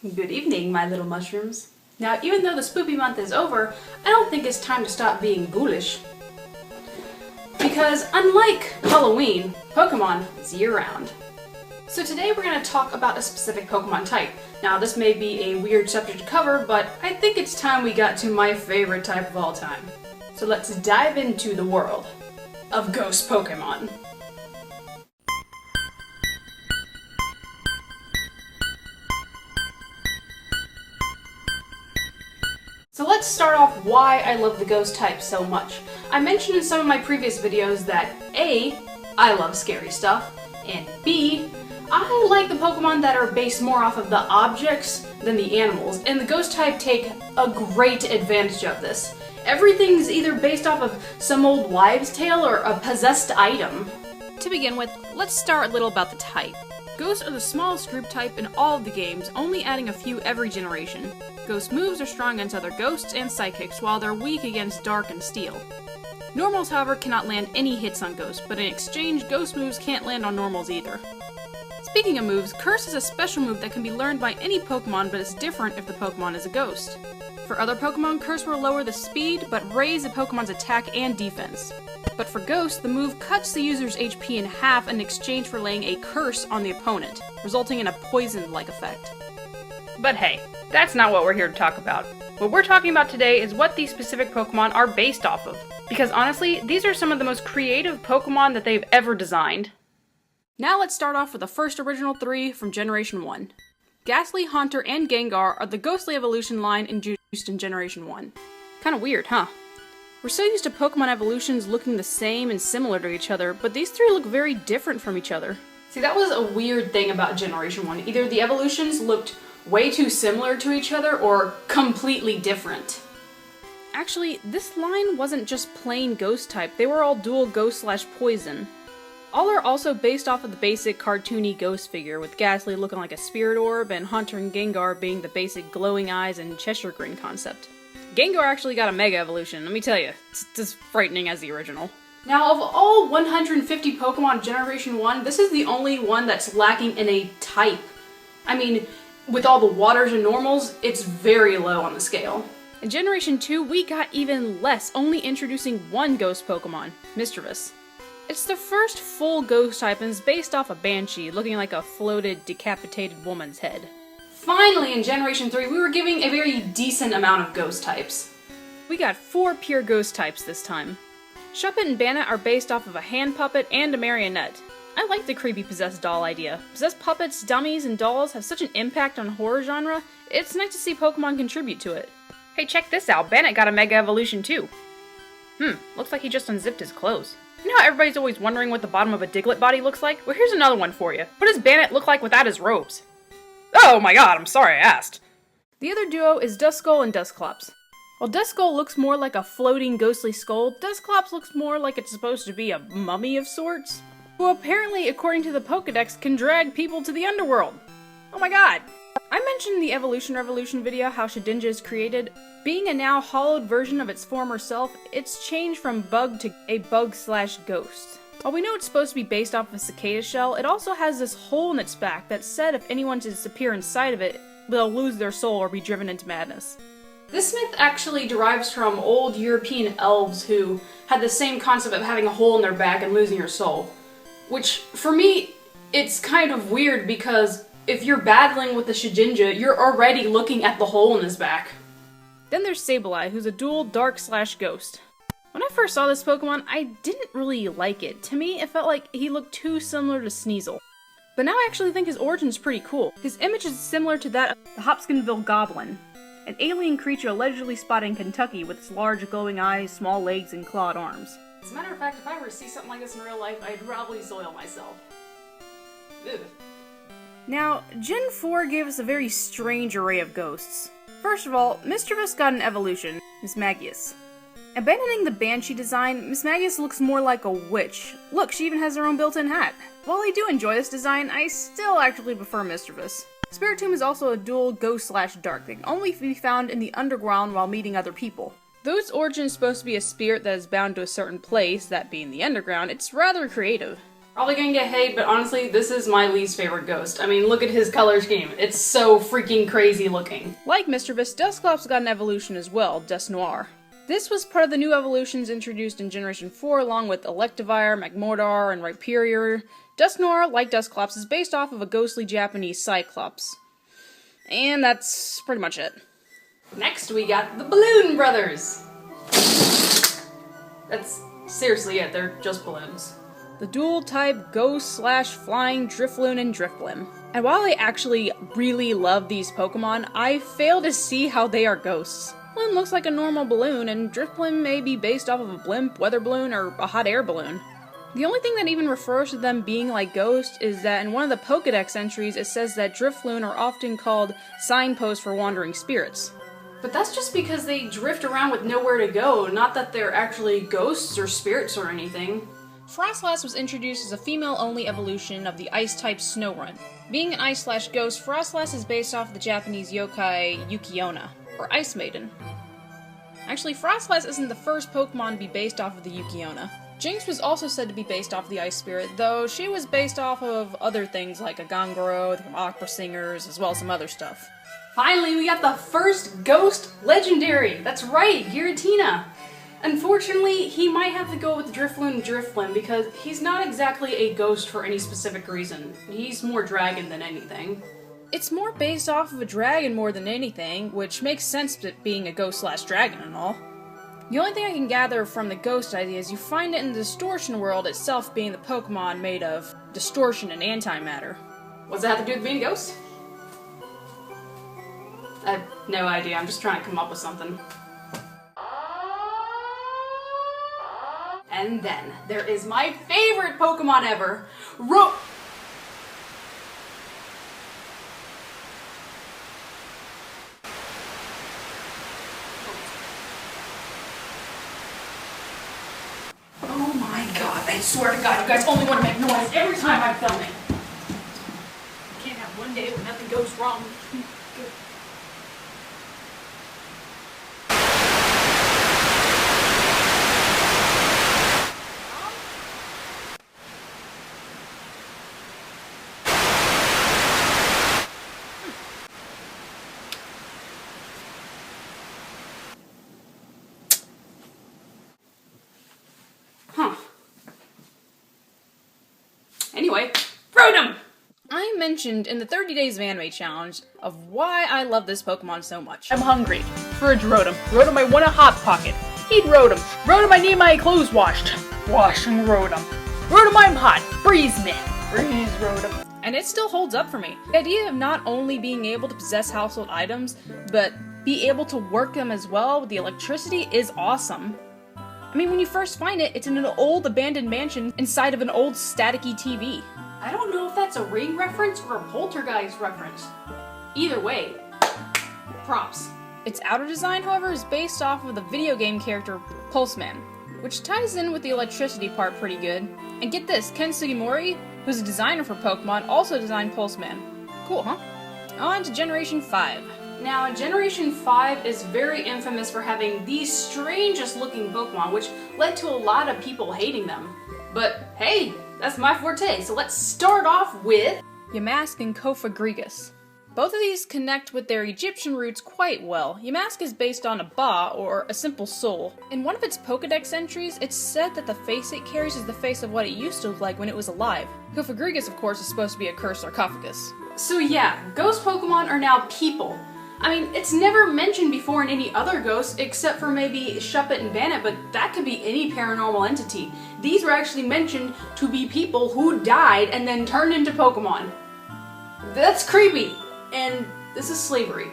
Good evening, my little mushrooms. Now, even though the spoopy month is over, I don't think it's time to stop being ghoulish. Because unlike Halloween, Pokemon is year-round. So today we're going to talk about a specific Pokemon type. Now, this may be a weird subject to cover, but I think it's time we got to my favorite type of all time. So let's dive into the world of Ghost Pokemon. So let's start off why I love the ghost type so much. I mentioned in some of my previous videos that A, I love scary stuff, and B, I like the Pokemon that are based more off of the objects than the animals, and the ghost type take a great advantage of this. Everything's either based off of some old wives' tale or a possessed item. To begin with, let's start a little about the type. Ghosts are the smallest group type in all of the games, only adding a few every generation. Ghost moves are strong against other ghosts and psychics, while they're weak against dark and steel. Normals, however, cannot land any hits on ghosts, but in exchange, ghost moves can't land on normals either. Speaking of moves, Curse is a special move that can be learned by any Pokemon, but it's different if the Pokemon is a ghost. For other Pokemon, Curse will lower the speed, but raise a Pokemon's attack and defense. But for Ghost, the move cuts the user's HP in half in exchange for laying a curse on the opponent, resulting in a poison-like effect. But hey, that's not what we're here to talk about. What we're talking about today is what these specific Pokemon are based off of. Because honestly, these are some of the most creative Pokemon that they've ever designed. Now let's start off with the first original three from Generation 1. Ghastly, Haunter, and Gengar are the ghostly evolution line introduced in Generation 1. Kinda weird, huh? We're so used to Pokemon evolutions looking the same and similar to each other, but these three look very different from each other. See, that was a weird thing about Generation 1. Either the evolutions looked way too similar to each other, or completely different. Actually, this line wasn't just plain ghost type, they were all dual ghost/poison. All are also based off of the basic cartoony ghost figure, with Ghastly looking like a spirit orb, and Haunter and Gengar being the basic glowing eyes and Cheshire Grin concept. Gengar actually got a Mega Evolution, let me tell you, it's as frightening as the original. Now, of all 150 Pokemon Generation 1, this is the only one that's lacking in a type. I mean, with all the waters and normals, it's very low on the scale. In Generation 2, we got even less, only introducing one ghost Pokemon, Mischievous. It's the first full ghost type and is based off a Banshee, looking like a floated, decapitated woman's head. Finally, in Generation 3, we were giving a very decent amount of ghost types. We got 4 pure ghost types this time. Shuppet and Bannet are based off of a hand puppet and a marionette. I like the creepy possessed doll idea. Possessed puppets, dummies, and dolls have such an impact on horror genre, it's nice to see Pokemon contribute to it. Hey, check this out, Bannet got a Mega Evolution too. Looks like he just unzipped his clothes. You know how everybody's always wondering what the bottom of a Diglett body looks like? Well, here's another one for you. What does Bannet look like without his robes? Oh my god, I'm sorry I asked. The other duo is Duskull and Dusclops. While Duskull looks more like a floating ghostly skull, Dusclops looks more like it's supposed to be a mummy of sorts, who apparently, according to the Pokedex, can drag people to the Underworld. Oh my god. I mentioned in the Evolution Revolution video how Shedinja is created. Being a now hollowed version of its former self, it's changed from bug to a bug/ghost. While we know it's supposed to be based off of a cicada shell, it also has this hole in its back that said if anyone to disappear inside of it, they'll lose their soul or be driven into madness. This myth actually derives from old European elves who had the same concept of having a hole in their back and losing your soul. Which, for me, it's kind of weird because if you're battling with the Shedinja, you're already looking at the hole in his back. Then there's Sableye, who's a dual dark/ghost. When I first saw this Pokemon, I didn't really like it. To me, it felt like he looked too similar to Sneasel. But now I actually think his origin's pretty cool. His image is similar to that of the Hopkinsville Goblin, an alien creature allegedly spotted in Kentucky with its large glowing eyes, small legs, and clawed arms. As a matter of fact, if I were to see something like this in real life, I'd probably soil myself. Ugh. Now, Gen 4 gave us a very strange array of ghosts. First of all, Mischievous got an evolution, Mismagius. Abandoning the Banshee design, Mismagius looks more like a witch. Look, she even has her own built-in hat. While I do enjoy this design, I still actually prefer Mischievous. Spiritomb is also a dual ghost/dark thing, only to be found in the Underground while meeting other people. Though its origin is supposed to be a spirit that is bound to a certain place, that being the Underground, it's rather creative. Probably gonna get hate, but honestly, this is my least favorite ghost. I mean, look at his color scheme. It's so freaking crazy looking. Like Mischievous, Dusclops got an evolution as well, Dust Noir. This was part of the new evolutions introduced in Generation 4 along with Electivire, Magmortar, and Rhyperior. Dust Noir, like Dusclops, is based off of a ghostly Japanese Cyclops. And that's pretty much it. Next we got the Balloon Brothers! That's seriously it, they're just balloons. The dual-type ghost/flying Drifloon and Drifblim. And while I actually really love these Pokemon, I fail to see how they are ghosts. One looks like a normal balloon, and Drifblim may be based off of a blimp, weather balloon, or a hot air balloon. The only thing that even refers to them being like ghosts is that in one of the Pokedex entries it says that Drifloon are often called signposts for wandering spirits. But that's just because they drift around with nowhere to go, not that they're actually ghosts or spirits or anything. Frostlass was introduced as a female-only evolution of the Ice-type Snorunt. Being an ice/ghost, Frostlass is based off the Japanese yokai Yukiona, or Ice Maiden. Actually, Frostlass isn't the first Pokemon to be based off of the Yukiona. Jinx was also said to be based off of the Ice Spirit, though she was based off of other things like a Gongoro, the Opera Singers, as well as some other stuff. Finally, we got the first Ghost Legendary! That's right, Giratina! Unfortunately, he might have to go with Drifloon and Drifblim because he's not exactly a ghost for any specific reason. He's more dragon than anything. It's more based off of a dragon more than anything, which makes sense it being a ghost/dragon and all. The only thing I can gather from the ghost idea is you find it in the Distortion world itself being the Pokemon made of distortion and antimatter. What's that have to do with being a ghost? I have no idea, I'm just trying to come up with something. And then, there is my favorite Pokemon ever, Oh my god, I swear to god, you guys only want to make noise every time I'm filming. Can't have one day when nothing goes wrong. Anyway, Rotom! I mentioned in the 30 Days of Anime Challenge of why I love this Pokemon so much. I'm hungry for a Rotom. Rotom, I want a Hot Pocket. Eat Rotom. Rotom, I need my clothes washed. Washing Rotom. Rotom, I'm hot. Breeze me. Breeze Rotom. And it still holds up for me. The idea of not only being able to possess household items, but be able to work them as well with the electricity is awesome. I mean, when you first find it, it's in an old abandoned mansion inside of an old staticky TV. I don't know if that's a Ring reference or a Poltergeist reference. Either way, props. Its outer design, however, is based off of the video game character Pulseman, which ties in with the electricity part pretty good. And get this, Ken Sugimori, who's a designer for Pokemon, also designed Pulseman. Cool, huh? On to Generation 5. Now, Generation 5 is very infamous for having the strangest looking Pokemon, which led to a lot of people hating them. But hey, that's my forte, so let's start off with Yamask and Kofagrigus. Both of these connect with their Egyptian roots quite well. Yamask is based on a Ba, or a simple soul. In one of its Pokedex entries, it's said that the face it carries is the face of what it used to look like when it was alive. Kofagrigus, of course, is supposed to be a cursed sarcophagus. So yeah, ghost Pokemon are now people. I mean, it's never mentioned before in any other ghosts except for maybe Shuppet and Bannet, but that could be any paranormal entity. These were actually mentioned to be people who died and then turned into Pokemon. That's creepy, and this is slavery.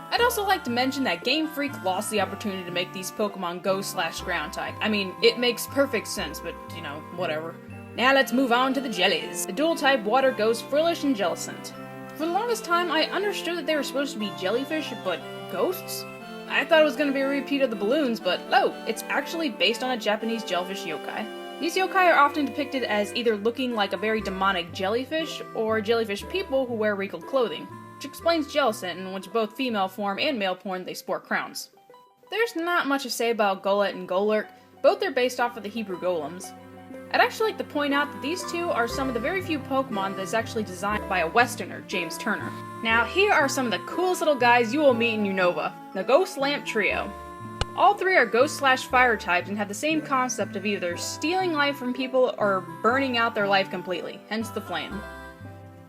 I'd also like to mention that Game Freak lost the opportunity to make these Pokemon ghost/ground type. I mean, it makes perfect sense, but, you know, whatever. Now let's move on to the Jellies. The dual-type water ghost Frillish and Jellicent. For the longest time, I understood that they were supposed to be jellyfish, but ghosts? I thought it was going to be a repeat of the balloons, but no, it's actually based on a Japanese jellyfish yokai. These yokai are often depicted as either looking like a very demonic jellyfish, or jellyfish people who wear regal clothing, which explains Jellicent, in which both female form and male form they sport crowns. There's not much to say about Golett and Golurk, both are based off of the Hebrew golems. I'd actually like to point out that these two are some of the very few Pokemon that is actually designed by a Westerner, James Turner. Now, here are some of the coolest little guys you will meet in Unova, the Ghost Lamp Trio. All three are Ghost/Fire types and have the same concept of either stealing life from people or burning out their life completely, hence the flame.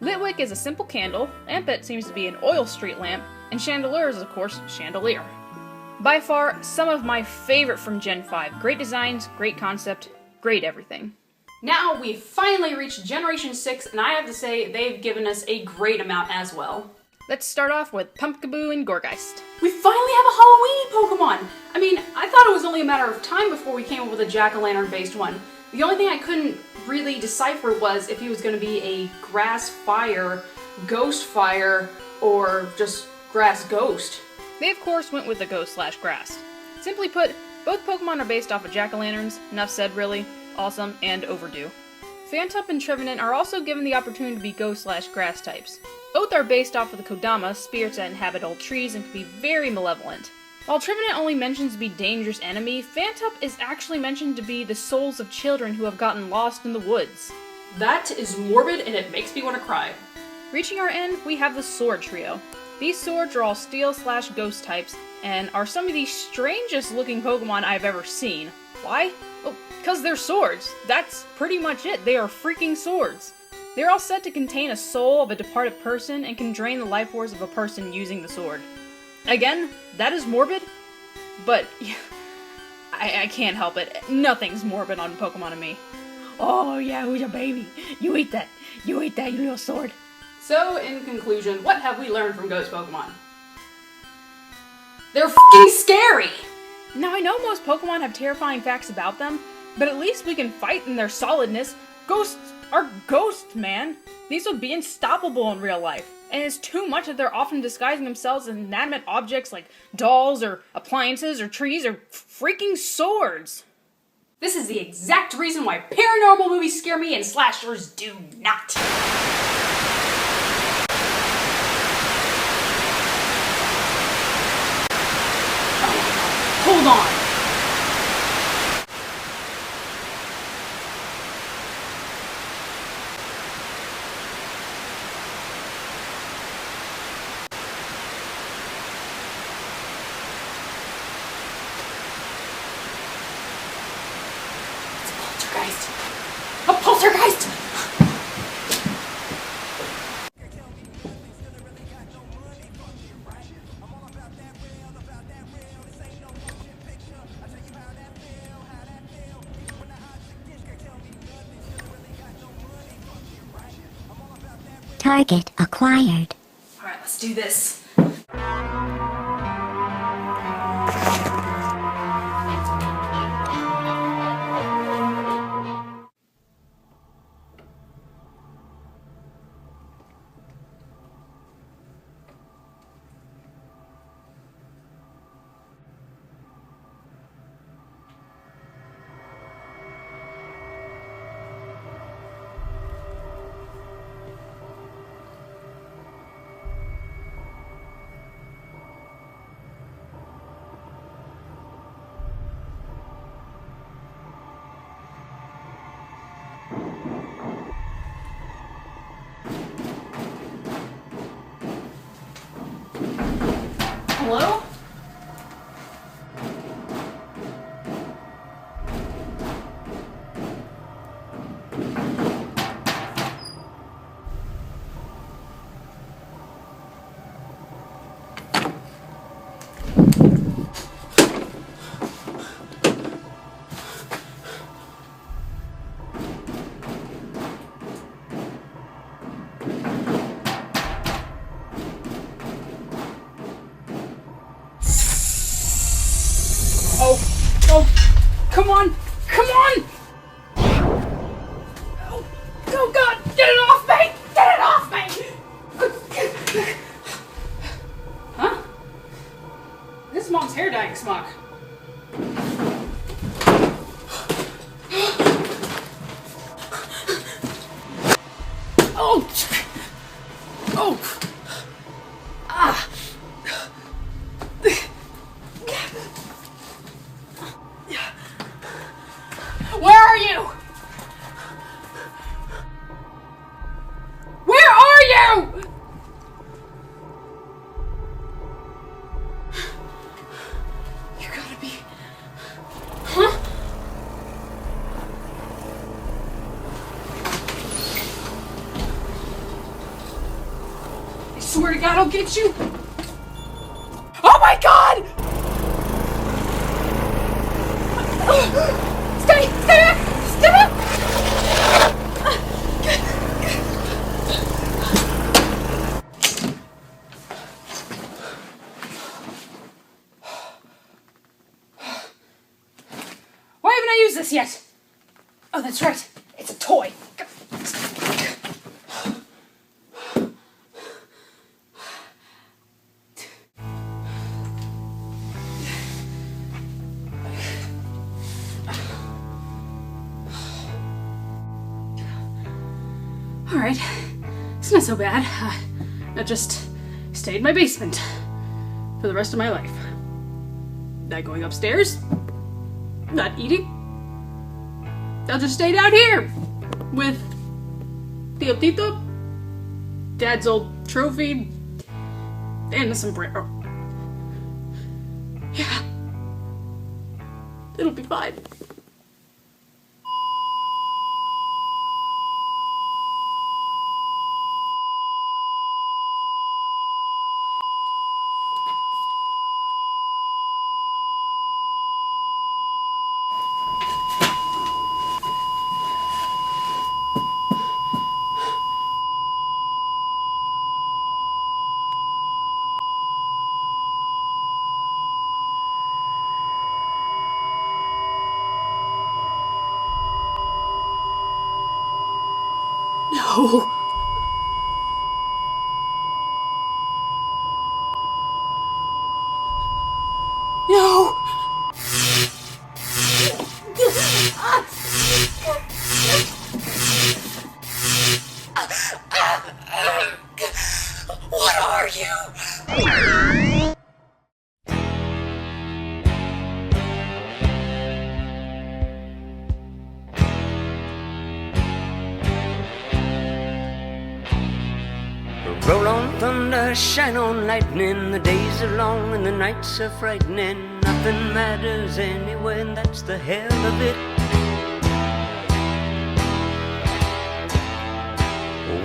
Litwick is a simple candle, Lampet seems to be an oil street lamp, and Chandelure is, of course, chandelier. By far, some of my favorite from Gen 5. Great designs, great concept, great everything. Now, we've finally reached Generation 6, and I have to say, they've given us a great amount as well. Let's start off with Pumpkaboo and Gorgeist. We finally have a Halloween Pokemon! I mean, I thought it was only a matter of time before we came up with a Jack-o'-lantern based one. The only thing I couldn't really decipher was if he was going to be a grass fire, ghost fire, or just grass ghost. They of course went with the ghost/grass. Simply put, both Pokemon are based off of jack-o'-lanterns, enough said really, awesome, and overdue. Phantump and Trevenant are also given the opportunity to be ghost/grass types. Both are based off of the Kodama, spirits that inhabit old trees and can be very malevolent. While Trevenant only mentions to be dangerous enemy, Phantump is actually mentioned to be the souls of children who have gotten lost in the woods. That is morbid and it makes me want to cry. Reaching our end, we have the Sword Trio. These swords are all steel/ghost types, and are some of the strangest looking Pokemon I've ever seen. Why? Oh, because they're swords. That's pretty much it. They are freaking swords. They're all said to contain a soul of a departed person and can drain the life force of a person using the sword. Again, that is morbid, but I can't help it. Nothing's morbid on Pokemon to me. Oh yeah, who's a baby? You eat that, you little sword. So, in conclusion, what have we learned from Ghost Pokemon? They're f***ing scary! Now, I know most Pokemon have terrifying facts about them, but at least we can fight in their solidness. Ghosts are ghosts, man! These would be unstoppable in real life. And it's too much that they're often disguising themselves as inanimate objects like dolls or appliances or trees or freaking swords. This is the exact reason why paranormal movies scare me and slashers do not. Hold on! It's a poltergeist! A poltergeist! Target acquired. Alright, let's do this. Hello? Oh, come on! Come on! Oh God, get it off me! Get it off me! Huh? This is Mom's hair dyeing smock. Oh! Oh! Ah! Where are you? swear to God, I'll get you. Oh my God! Stay back! Stay back! Why haven't I used this yet? Oh, that's right. It's a toy. Alright, it's not so bad. I'll just stay in my basement for the rest of my life. Not going upstairs, not eating. I'll just stay down here with Tio Tito, Dad's old trophy, and a sombrero. Yeah, it'll be fine. No. No. What are you? Roll on thunder, shine on lightning. The days are long and the nights are frightening. Nothing matters anyway, and that's the hell of it.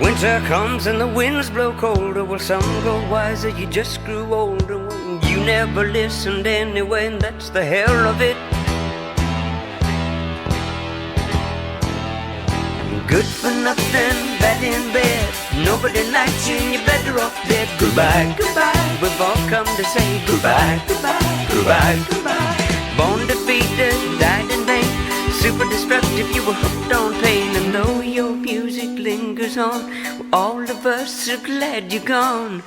Winter comes and the winds blow colder. Well, some grow wiser, you just grew older. Well, you never listened anyway, and that's the hell of it. Good for nothing, bad in bed. Nobody likes you and you're better off dead. Goodbye, goodbye. We've all come to say goodbye, goodbye, goodbye, goodbye. Born defeated, died in vain. Super destructive, you were hooked on pain. And though your music lingers on, all of us are glad you're gone.